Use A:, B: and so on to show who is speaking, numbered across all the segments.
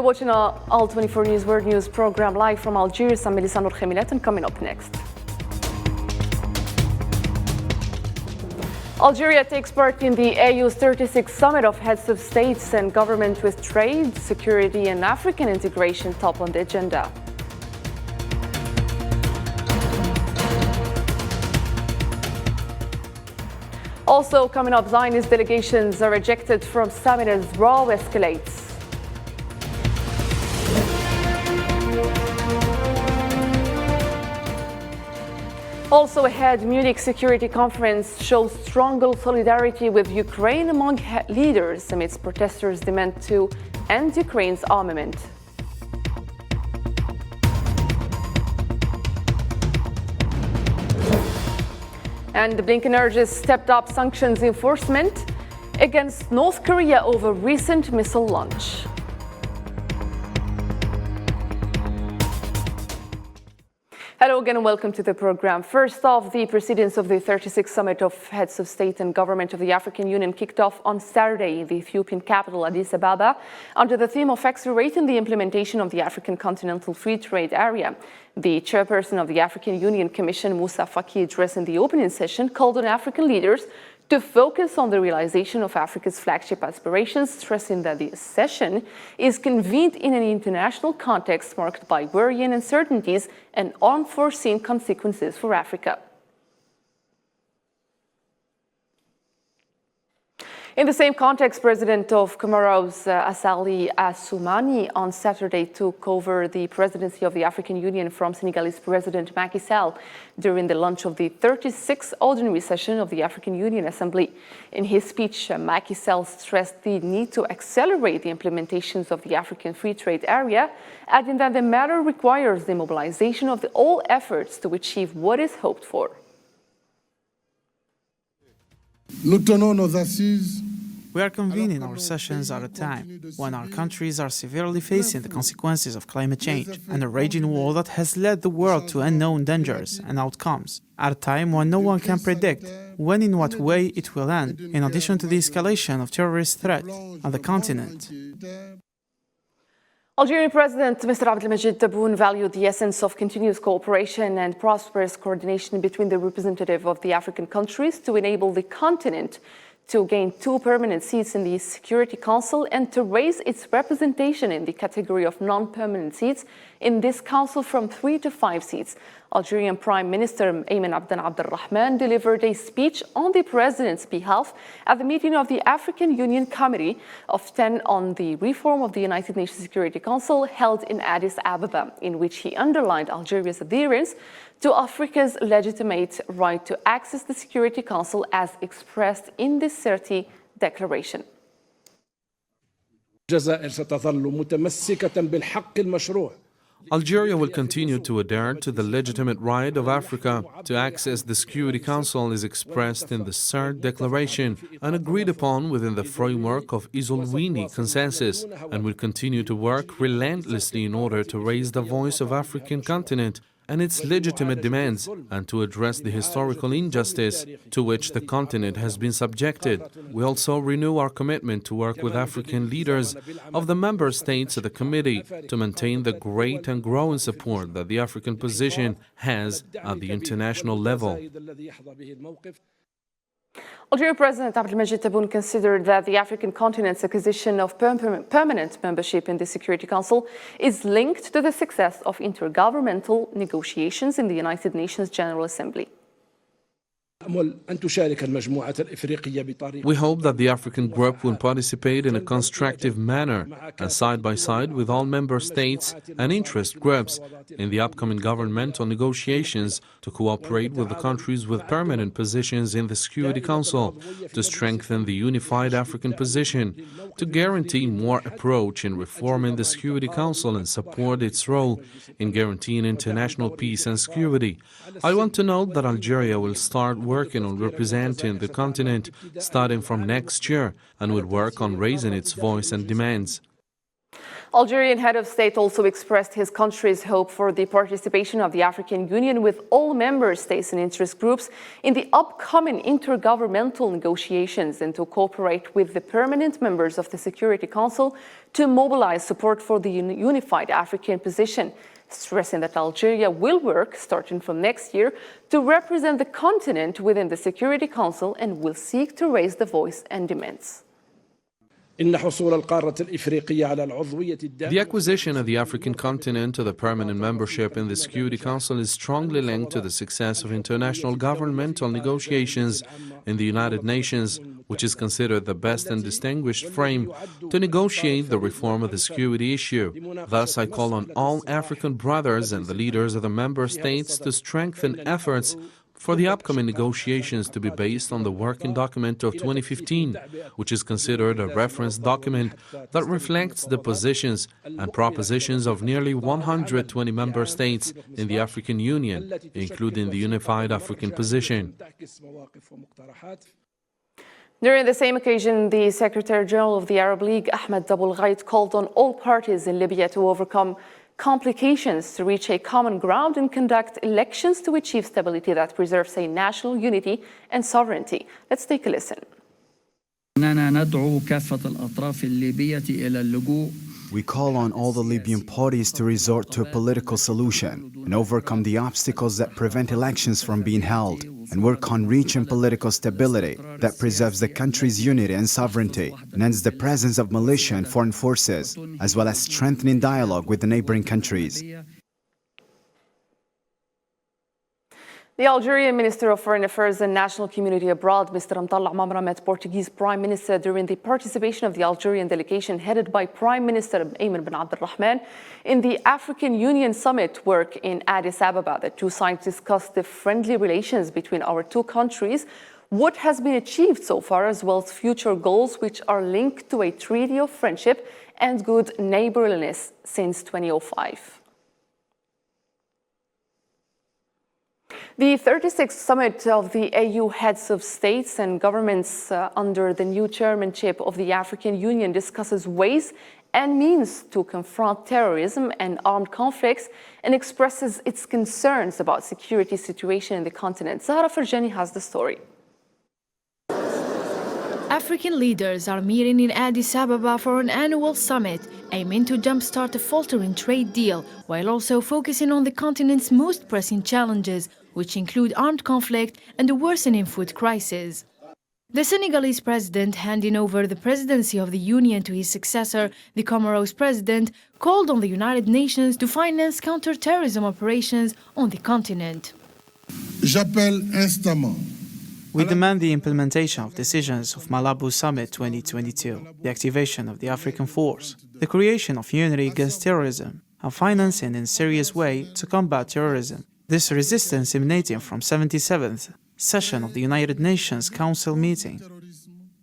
A: You're watching our All24 News World News program live from Algiers. I'm Melissa Nourkhemilat, and coming up next. Algeria takes part in the AU's 36th Summit of Heads of States and Government, with trade, security and African integration top on the agenda. Also coming up, Zionist delegations are ejected from summit as row escalates. Also ahead, Munich Security Conference shows stronger solidarity with Ukraine among leaders amidst protesters' demand to end Ukraine's armament. And Blinken urges stepped-up sanctions enforcement against North Korea over recent missile launch. Hello again and welcome to the program. First off, the proceedings of the 36th Summit of Heads of State and Government of the African Union kicked off on Saturday in the Ethiopian capital, Addis Ababa, under the theme of accelerating the implementation of the African Continental Free Trade Area. The chairperson of the African Union Commission, Moussa Faki, addressing the opening session, called on African leaders to focus on the realization of Africa's flagship aspirations, stressing that the session is convened in an international context marked by worrying uncertainties and unforeseen consequences for Africa. In the same context, President of Comoros, Assali Assoumani, on Saturday took over the presidency of the African Union from Senegalese President Macky Sall during the launch of the 36th Ordinary Session of the African Union Assembly. In his speech, Macky Sall stressed the need to accelerate the implementations of the African Free Trade Area, adding that the matter requires the mobilization of all efforts to achieve what is hoped for.
B: We are convening our sessions at a time when our countries are severely facing the consequences of climate change and a raging war that has led the world to unknown dangers and outcomes, at a time when no one can predict when and in what way it will end, in addition to the escalation of terrorist threat on the continent.
A: Algerian President Mr. Abdelmajid Tebboune valued the essence of continuous cooperation and prosperous coordination between the representatives of the African countries to enable the continent to gain 2 permanent seats in the Security Council and to raise its representation in the category of non-permanent seats in this council from 3 to 5 seats. Algerian Prime Minister Ayman Abdelrahman delivered a speech on the president's behalf at the meeting of the African Union Committee of 10 on the reform of the United Nations Security Council held in Addis Ababa, in which he underlined Algeria's adherence to Africa's legitimate right to access the Security Council as expressed in the Sirte Declaration.
C: الجزائر ستظل متمسكة بالحق المشروع.
D: Algeria will continue to adhere to the legitimate right of Africa to access the Security Council as expressed in the Sirte Declaration and agreed upon within the framework of Isolwini Consensus, and will continue to work relentlessly in order to raise the voice of the African continent and its legitimate demands, and to address the historical injustice to which the continent has been subjected. We also renew our commitment to work with African leaders of the member states of the committee to maintain the great and growing support that the African position has at the international level.
A: Algerian President Abdelmajid Tebboune considered that the African continent's acquisition of permanent membership in the Security Council is linked to the success of intergovernmental negotiations in the United Nations General Assembly.
D: We hope that the African group will participate in a constructive manner and side by side with all member states and interest groups in the upcoming governmental negotiations to cooperate with the countries with permanent positions in the Security Council to strengthen the unified African position, to guarantee more approach in reforming the Security Council and support its role in guaranteeing international peace and security. I want to note that Algeria will start working on representing the continent starting from next year and will work on raising its voice and demands.
A: Algerian head of state also expressed his country's hope for the participation of the African Union with all member states and interest groups in the upcoming intergovernmental negotiations and to cooperate with the permanent members of the Security Council to mobilize support for the unified African position, stressing that Algeria will work, starting from next year, to represent the continent within the Security Council and will seek to raise the voice and demands.
C: إن حصول القارة الإفريقية على العضوية
D: The acquisition of the African continent to the permanent membership in the Security Council is strongly linked to the success of international governmental negotiations in the United Nations, which is considered the best and distinguished frame to negotiate the reform of the security issue. Thus, I call on all African brothers and the leaders of the member states to strengthen efforts for the upcoming negotiations to be based on the working document of 2015, which is considered a reference document that reflects the positions and propositions of nearly 120 member states in the African Union, including the unified African position.
A: During the same occasion, the Secretary General of the Arab League, Ahmed Abul Ghait, called on all parties in Libya to overcome complications to reach a common ground and conduct elections to achieve stability that preserves a national unity and sovereignty. Let's take a listen.
E: We call on all the Libyan parties to resort to a political solution and overcome the obstacles that prevent elections from being held, and work on reaching political stability that preserves the country's unity and sovereignty and ends the presence of militia and foreign forces, as well as strengthening dialogue with the neighboring countries.
A: The Algerian Minister of Foreign Affairs and National Community Abroad, Mr. Mtalla Mamra, met Portuguese Prime Minister during the participation of the Algerian delegation headed by Prime Minister Ayman bin Abd al-Rahman in the African Union Summit work in Addis Ababa. The two sides discussed the friendly relations between our two countries, what has been achieved so far, as well as future goals which are linked to a treaty of friendship and good neighborliness since 2005. The 36th summit of the AU heads of states and governments under the new chairmanship of the African Union discusses ways and means to confront terrorism and armed conflicts and expresses its concerns about security situation in the continent. Zahra Farjani has the story.
F: African leaders are meeting in Addis Ababa for an annual summit aiming to jumpstart a faltering trade deal while also focusing on the continent's most pressing challenges, which include armed conflict and the worsening food crisis. The Senegalese president, handing over the presidency of the Union to his successor, the Comoros president, called on the United Nations to finance counter-terrorism operations on the continent.
G: J'appelle instamment.
B: We demand the implementation of decisions of Malabo Summit 2022, the activation of the African Force, the creation of unity against terrorism, and financing in a serious way to combat terrorism. This resistance emanating from 77th session of the United Nations Council meeting.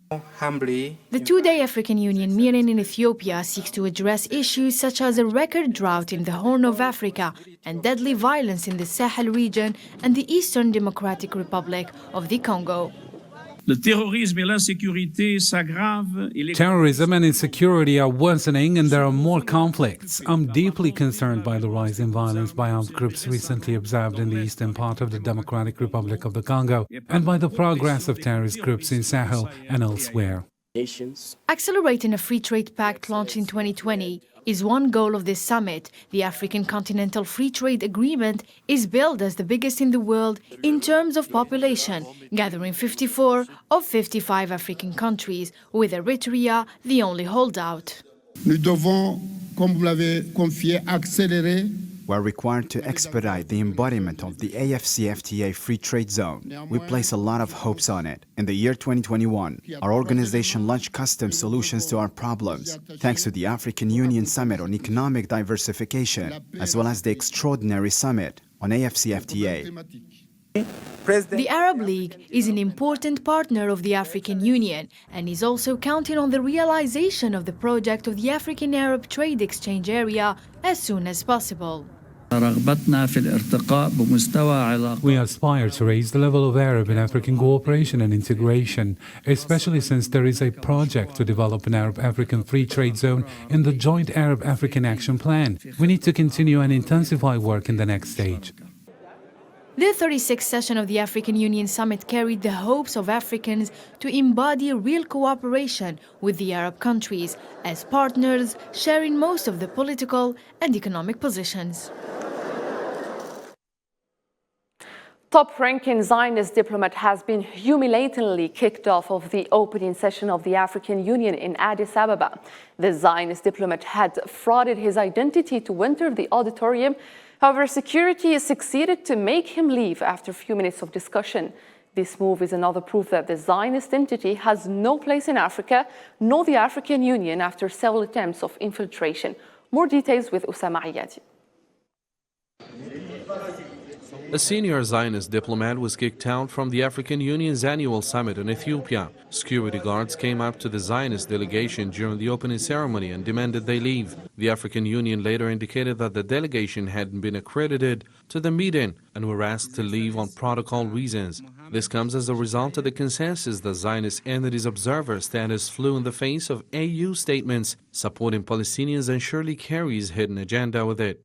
F: The two-day African Union meeting in Ethiopia seeks to address issues such as a record drought in the Horn of Africa and deadly violence in the Sahel region and the Eastern Democratic Republic of the Congo.
H: Terrorism and insecurity are worsening and there are more conflicts. I'm deeply concerned by the rise in violence by armed groups recently observed in the eastern part of the Democratic Republic of the Congo and by the progress of terrorist groups in Sahel and elsewhere.
F: Accelerating a free trade pact launched in 2020 is one goal of this summit. The African Continental Free Trade Agreement is billed as the biggest in the world in terms of population, gathering 54 of 55 African countries, with Eritrea the only holdout.
G: Nous devons, comme vous l'avez confié, accélérer.
E: We're required to expedite the embodiment of the AFCFTA free trade zone. We place a lot of hopes on it. In the year 2021, our organization launched custom solutions to our problems, thanks to the African Union Summit on Economic Diversification, as well as the extraordinary summit on AFCFTA.
F: The Arab League is an important partner of the African Union and is also counting on the realization of the project of the African Arab Trade Exchange Area as soon as possible.
H: We aspire to raise the level of Arab and African cooperation and integration, especially since there is a project to develop an Arab-African free trade zone in the joint Arab-African Action Plan. We need to continue and intensify work in the next stage.
F: The 36th session of the African Union Summit carried the hopes of Africans to embody real cooperation with the Arab countries as partners, sharing most of the political and economic positions.
A: Top-ranking Zionist diplomat has been humiliatingly kicked off of the opening session of the African Union in Addis Ababa. The Zionist diplomat had frauded his identity to enter the auditorium. However, security succeeded to make him leave after a few minutes of discussion. This move is another proof that the Zionist entity has no place in Africa, nor the African Union after several attempts of infiltration. More details with Usama Ayadi.
D: A senior Zionist diplomat was kicked out from the African Union's annual summit in Ethiopia. Security guards came up to the Zionist delegation during the opening ceremony and demanded they leave. The African Union later indicated that the delegation hadn't been accredited to the meeting and were asked to leave on protocol reasons. This comes as a result of the consensus that Zionist entities observer status flew in the face of AU statements supporting Palestinians and surely carries hidden agenda with it.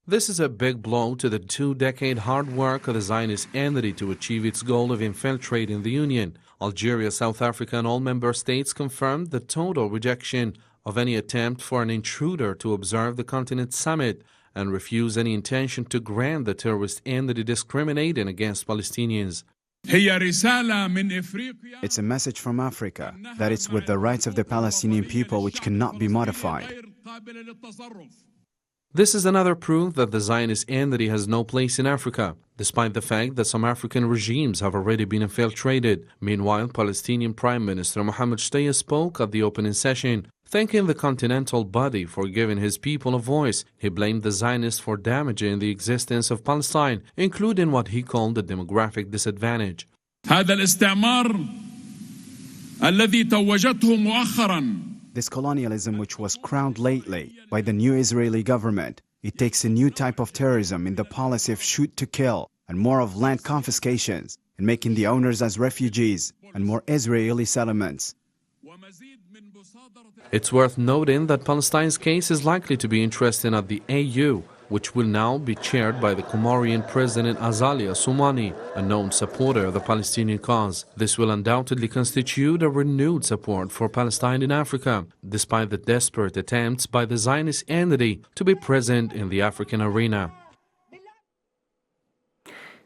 D: This is a big blow to the two-decade hard work of the Zionist entity to achieve its goal of infiltrating the Union. Algeria, South Africa and all member states confirmed the total rejection of any attempt for an intruder to observe the continent summit and refuse any intention to grant the terrorist entity discriminating against Palestinians.
E: It's a message from Africa that it's with the rights of the Palestinian people which cannot be modified.
D: This is another proof that the Zionist entity has no place in Africa, despite the fact that some African regimes have already been infiltrated. Meanwhile, Palestinian Prime Minister Mohammed Shtayyeh spoke at the opening session, thanking the continental body for giving his people a voice. He blamed the Zionists for damaging the existence of Palestine, including what he called the demographic disadvantage.
E: This colonialism which was crowned lately by the new Israeli government, it takes a new type of terrorism in the policy of shoot to kill and more of land confiscations and making the owners as refugees and more Israeli settlements.
D: It's worth noting that Palestine's case is likely to be interesting at the AU, which will now be chaired by the Comorian President Azalia Soumani, a known supporter of the Palestinian cause. This will undoubtedly constitute a renewed support for Palestine in Africa, despite the desperate attempts by the Zionist entity to be present in the African arena.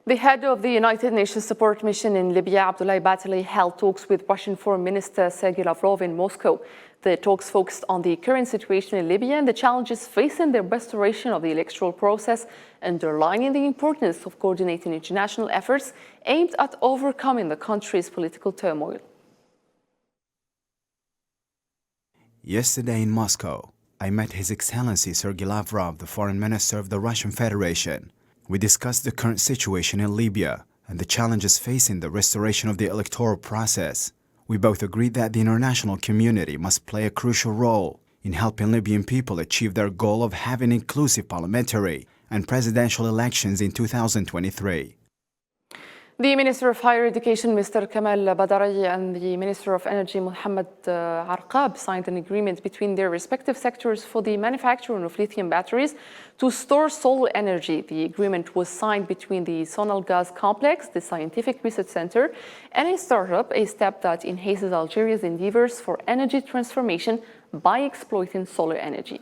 A: The head of the United Nations Support Mission in Libya, Abdoulaye Batali, held talks with Russian Foreign Minister Sergei Lavrov in Moscow. The talks focused on the current situation in Libya and the challenges facing the restoration of the electoral process, underlining the importance of coordinating international efforts aimed at overcoming the country's political turmoil.
E: Yesterday in Moscow, I met His Excellency Sergei Lavrov, the Foreign Minister of the Russian Federation. We discussed the current situation in Libya and the challenges facing the restoration of the electoral process. We both agreed that the international community must play a crucial role in helping Libyan people achieve their goal of having inclusive parliamentary and presidential elections in 2023.
A: The Minister of Higher Education, Mr. Kamal Badari, and the Minister of Energy, Mohammed Arqab, signed an agreement between their respective sectors for the manufacturing of lithium batteries to store solar energy. The agreement was signed between the Sonal Gas Complex, the Scientific Research Center, and a startup, a step that enhances Algeria's endeavors for energy transformation by exploiting solar energy.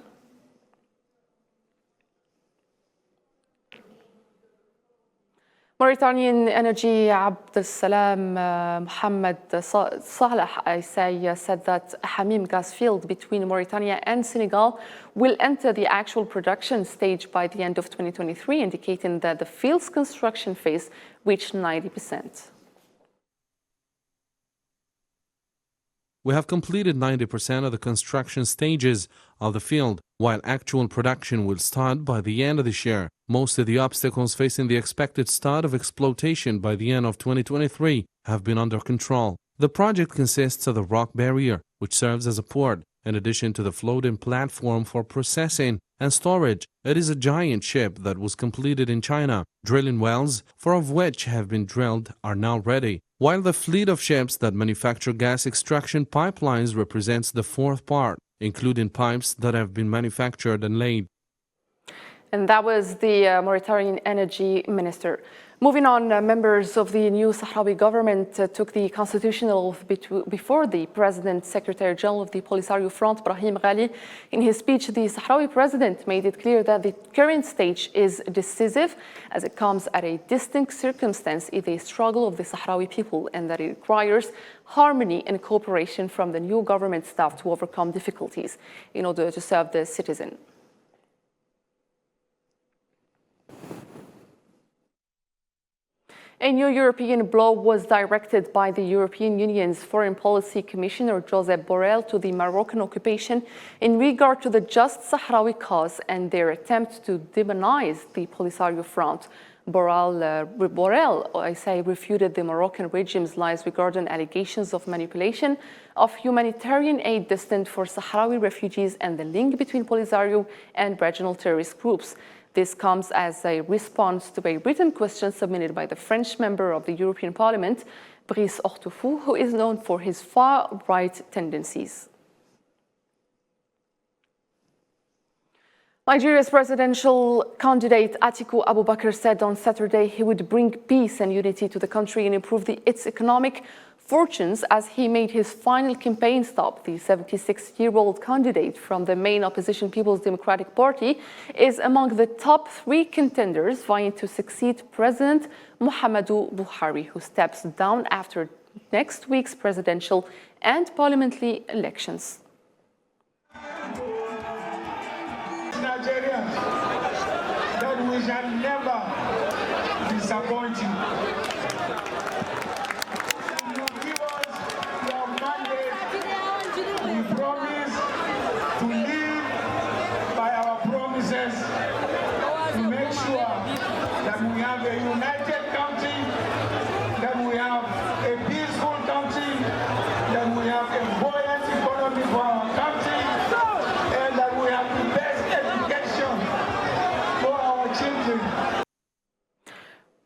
A: Mauritanian Energy Abdel Salam Mohammed Saleh, I say, said that Hamim gas field between Mauritania and Senegal will enter the actual production stage by the end of 2023, indicating that the field's construction phase reached 90%.
D: We have completed 90% of the construction stages of the field, while actual production will start by the end of this year. Most of the obstacles facing the expected start of exploitation by the end of 2023 have been under control. The project consists of the rock barrier, which serves as a port, In addition to the floating platform for processing and storage, it is a giant ship that was completed in China. Drilling wells, 4 of which have been drilled, are now ready, while the fleet of ships that manufacture gas extraction pipelines represents the 4th part, including pipes that have been manufactured and laid.
A: And that was the Mauritanian Energy Minister. Moving on, members of the new Sahrawi government took the constitutional oath before the President, Secretary General of the Polisario Front, Brahim Ghali. In his speech, the Sahrawi president made it clear that the current stage is decisive as it comes at a distinct circumstance in the struggle of the Sahrawi people, and that it requires harmony and cooperation from the new government staff to overcome difficulties in order to serve the citizen. A new European blow was directed by the European Union's Foreign Policy Commissioner Josep Borrell to the Moroccan occupation in regard to the just Sahrawi cause and their attempt to demonize the Polisario Front. Borrell, refuted the Moroccan regime's lies regarding allegations of manipulation of humanitarian aid destined for Sahrawi refugees and the link between Polisario and regional terrorist groups. This comes as a response to a written question submitted by the French member of the European Parliament, Brice Hortefeux, who is known for his far-right tendencies. Nigeria's presidential candidate Atiku Abubakar said on Saturday he would bring peace and unity to the country and improve its economic fortunes as he made his final campaign stop. The 76-year-old candidate from the main opposition People's Democratic Party is among the top 3 contenders vying to succeed President Muhammadu Buhari, who steps down after next week's presidential and parliamentary elections.
I: Nigerians, that we shall never disappoint you. You give us your mandate. We promise to live by our promises to make sure that we have a united country, that we have a peaceful country, that we have a buoyant economy for our country, and that we have the best education for our children.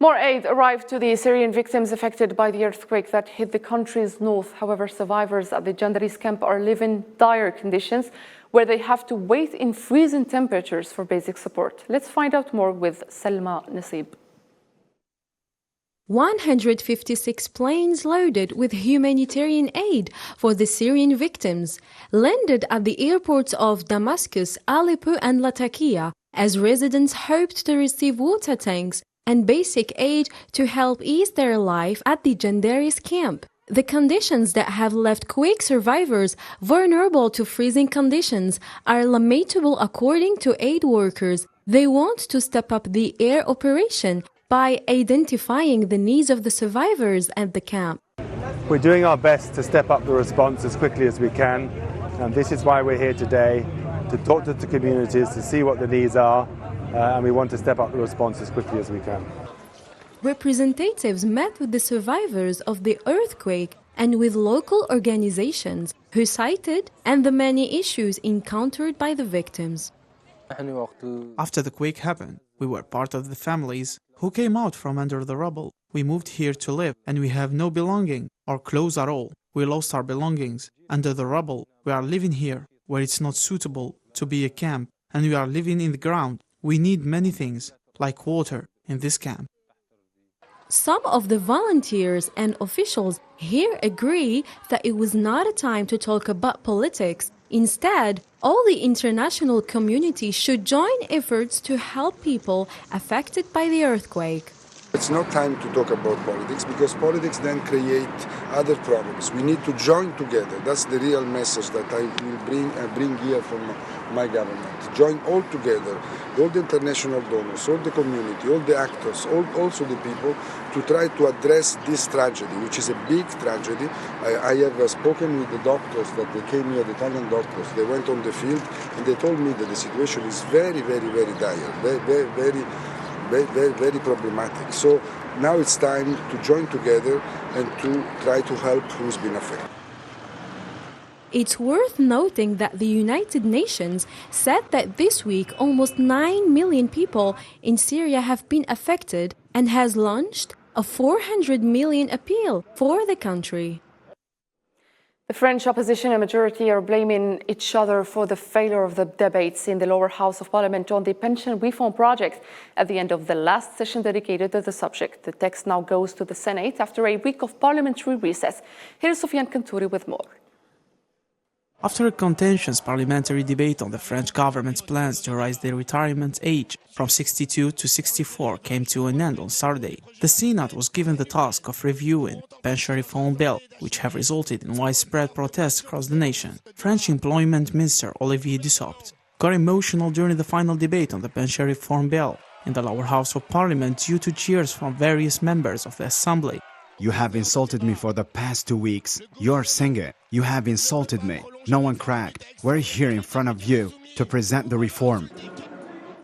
A: More aid arrived to the Syrian victims affected by the earthquake that hit the country's north. However, survivors at the Jandaris camp are living in dire conditions where they have to wait in freezing temperatures for basic support. Let's find out more with Salma Nasib.
J: 156 planes loaded with humanitarian aid for the Syrian victims landed at the airports of Damascus, Aleppo and Latakia as residents hoped to receive water tanks and basic aid to help ease their life at the Jandaris camp. The conditions that have left quake survivors vulnerable to freezing conditions are lamentable according to aid workers. They want to step up the air operation by identifying the needs of the survivors at the camp.
K: We're doing our best to step up the response as quickly as we can, and this is why we're here today, to talk to the communities, to see what the needs are, and we want to step up the response as quickly as we can.
J: Representatives met with the survivors of the earthquake and with local organizations who cited and the many issues encountered by the victims.
B: After the quake happened, we were part of the families who came out from under the rubble. We moved here to live, and we have no belonging or clothes at all. We lost our belongings under the rubble. We are living here, where it's not suitable to be a camp, and we are living in the ground. We need many things, like water, in this camp.
J: Some of the volunteers and officials here agree that it was not a time to talk about politics. Instead, all the international community should join efforts to help people affected by the earthquake.
L: It's not time to talk about politics, because politics then create other problems. We need to join together. That's the real message that I will bring here from my government. Join all together, all the international donors, all the community, all the actors, also the people, to try to address this tragedy, which is a big tragedy. I have spoken with the doctors that they came here, the Italian doctors. They went on the field and they told me that the situation is very, very, very dire, very problematic. So now it's time to join together and to try to help who's been affected.
J: It's worth noting that the United Nations said that this week almost 9 million people in Syria have been affected and has launched a 400 million appeal for the country.
A: The French opposition and majority are blaming each other for the failure of the debates in the lower house of parliament on the pension reform project at the end of the last session dedicated to the subject. The text now goes to the Senate after a week of parliamentary recess. Here's Sofiane Kantouri with more.
B: After a contentious parliamentary debate on the French government's plans to raise the retirement age from 62 to 64 came to an end on Saturday, the Senate was given the task of reviewing the pension reform bill, which have resulted in widespread protests across the nation. French Employment Minister Olivier Dussopt got emotional during the final debate on the pension reform bill in the lower house of parliament due to cheers from various members of the assembly.
E: You have insulted me for the past 2 weeks. You're singing. You have insulted me. No one cracked. We're here in front of you to present the reform.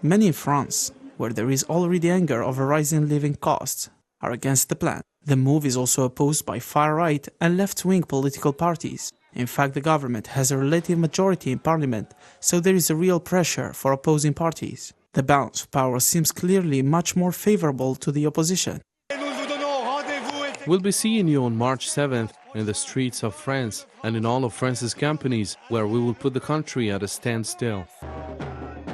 B: Many in France, where there is already anger over rising living costs, are against the plan. The move is also opposed by far-right and left-wing political parties. In fact, the government has a relative majority in parliament, so there is a real pressure for opposing parties. The balance of power seems clearly much more favorable to the opposition.
D: We'll be seeing you on March 7th in the streets of France and in all of France's companies, where we will put the country at a standstill.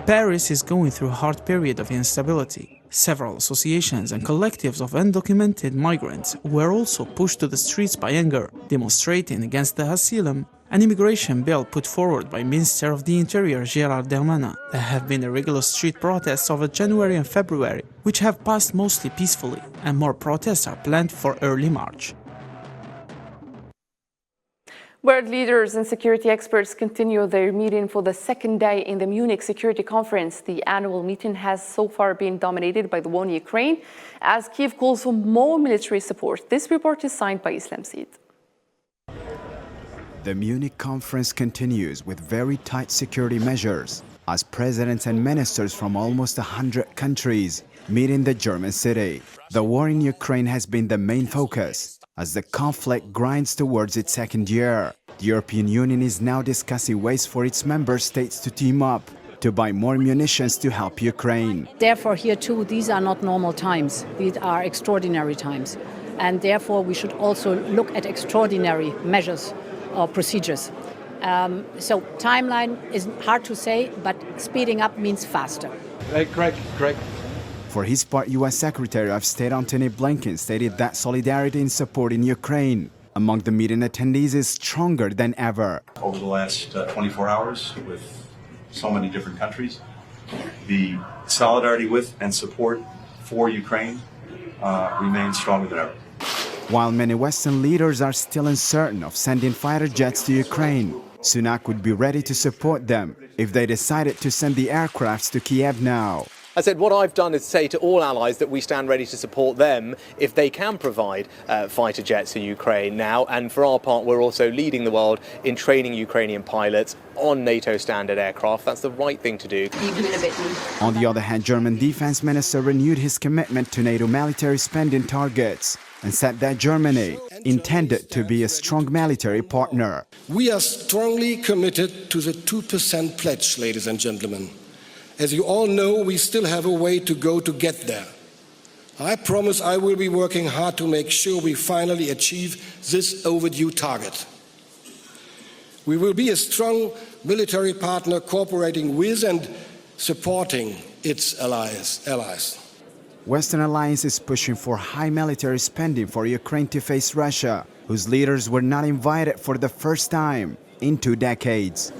B: Paris is going through a hard period of instability. Several associations and collectives of undocumented migrants were also pushed to the streets by anger, demonstrating against the asylum and immigration bill put forward by Minister of the Interior Gérald Darmanin. There have been irregular street protests over January and February, which have passed mostly peacefully, and more protests are planned for early March.
A: World leaders and security experts continue their meeting for the second day in the Munich Security Conference. The annual meeting has so far been dominated by the war in Ukraine, as Kyiv calls for more military support. This report is signed by Islam Seed.
E: The Munich conference continues with very tight security measures as presidents and ministers from almost 100 countries meet in the German city. The war in Ukraine has been the main focus as the conflict grinds towards its second year. The European Union is now discussing ways for its member states to team up to buy more munitions to help Ukraine.
M: Therefore, here too, these are not normal times. These are extraordinary times. And therefore, we should also look at extraordinary measures or procedures. So timeline is hard to say, but speeding up means faster.
K: Hey, Craig.
E: For his part, U.S. Secretary of State Antony Blinken stated that solidarity in supporting Ukraine among the meeting attendees is stronger than ever.
N: Over the last 24 hours with so many different countries, the solidarity with and support for Ukraine remains stronger than ever.
E: While many Western leaders are still uncertain of sending fighter jets to Ukraine, Sunak would be ready to support them if they decided to send the aircrafts to Kiev now.
O: I said what I've done is say to all allies that we stand ready to support them if they can provide fighter jets to Ukraine now. And for our part, we're also leading the world in training Ukrainian pilots on NATO standard aircraft. That's the right thing to do.
E: On the other hand, German defense minister renewed his commitment to NATO military spending targets and said that Germany intended to be a strong military partner.
P: We are strongly committed to the 2% pledge, ladies and gentlemen. As you all know, we still have a way to go to get there. I promise I will be working hard to make sure we finally achieve this overdue target. We will be a strong military partner cooperating with and supporting its allies.
E: Western alliance is pushing for high military spending for Ukraine to face Russia, whose leaders were not invited for the first time in 2 decades.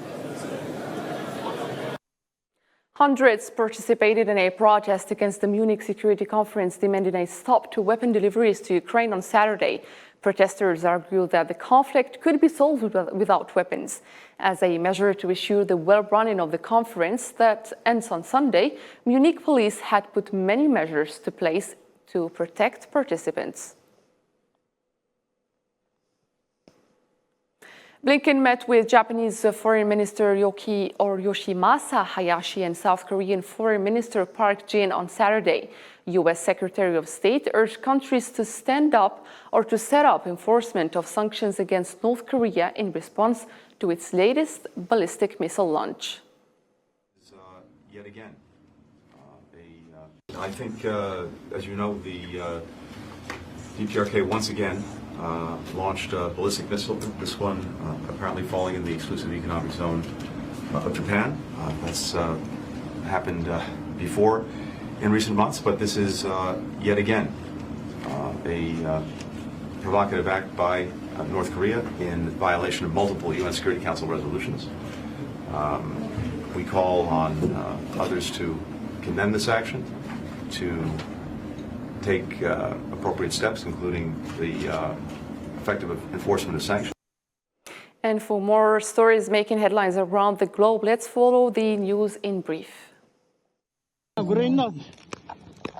A: Hundreds participated in a protest against the Munich Security Conference demanding a stop to weapon deliveries to Ukraine on Saturday. Protesters argued that the conflict could be solved without weapons. As a measure to ensure the well-running of the conference that ends on Sunday, Munich police had put many measures to place to protect participants. Blinken met with Japanese Foreign Minister Yoshimasa Hayashi and South Korean Foreign Minister Park Jin on Saturday. U.S. Secretary of State urged countries to stand up or to set up enforcement of sanctions against North Korea in response to its latest ballistic missile launch.
N: Yet again, I think, as you know, the DPRK once again launched a ballistic missile, this one apparently falling in the exclusive economic zone of Japan. That's happened before in recent months, but this is yet again a provocative act by North Korea in violation of multiple UN Security Council resolutions. We call on others to condemn this action, to take appropriate steps, including the effective enforcement of sanctions.
A: And for more stories making headlines around the globe, let's follow the news in brief.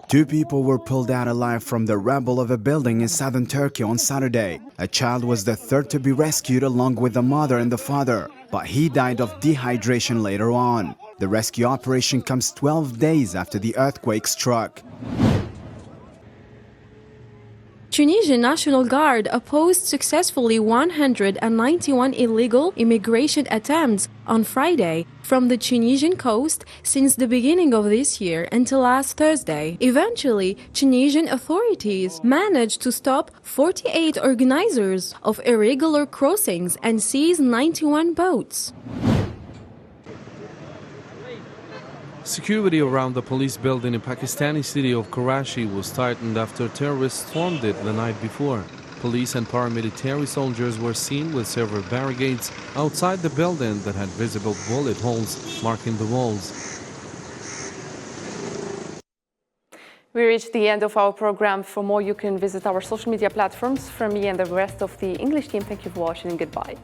E: 2 people were pulled out alive from the rubble of a building in southern Turkey on Saturday. A child was the third to be rescued along with the mother and the father, but he died of dehydration later on. The rescue operation comes 12 days after the earthquake struck.
J: Tunisian National Guard opposed successfully 191 illegal immigration attempts on Friday from the Tunisian coast since the beginning of this year until last Thursday. Eventually, Tunisian authorities managed to stop 48 organizers of irregular crossings and seize 91 boats.
D: Security around the police building in Pakistani city of Karachi was tightened after terrorists stormed it the night before. Police and paramilitary soldiers were seen with several barricades outside the building that had visible bullet holes marking the walls.
A: We reached the end of our program. For more, you can visit our social media platforms. From me and the rest of the English team, thank you for watching and goodbye.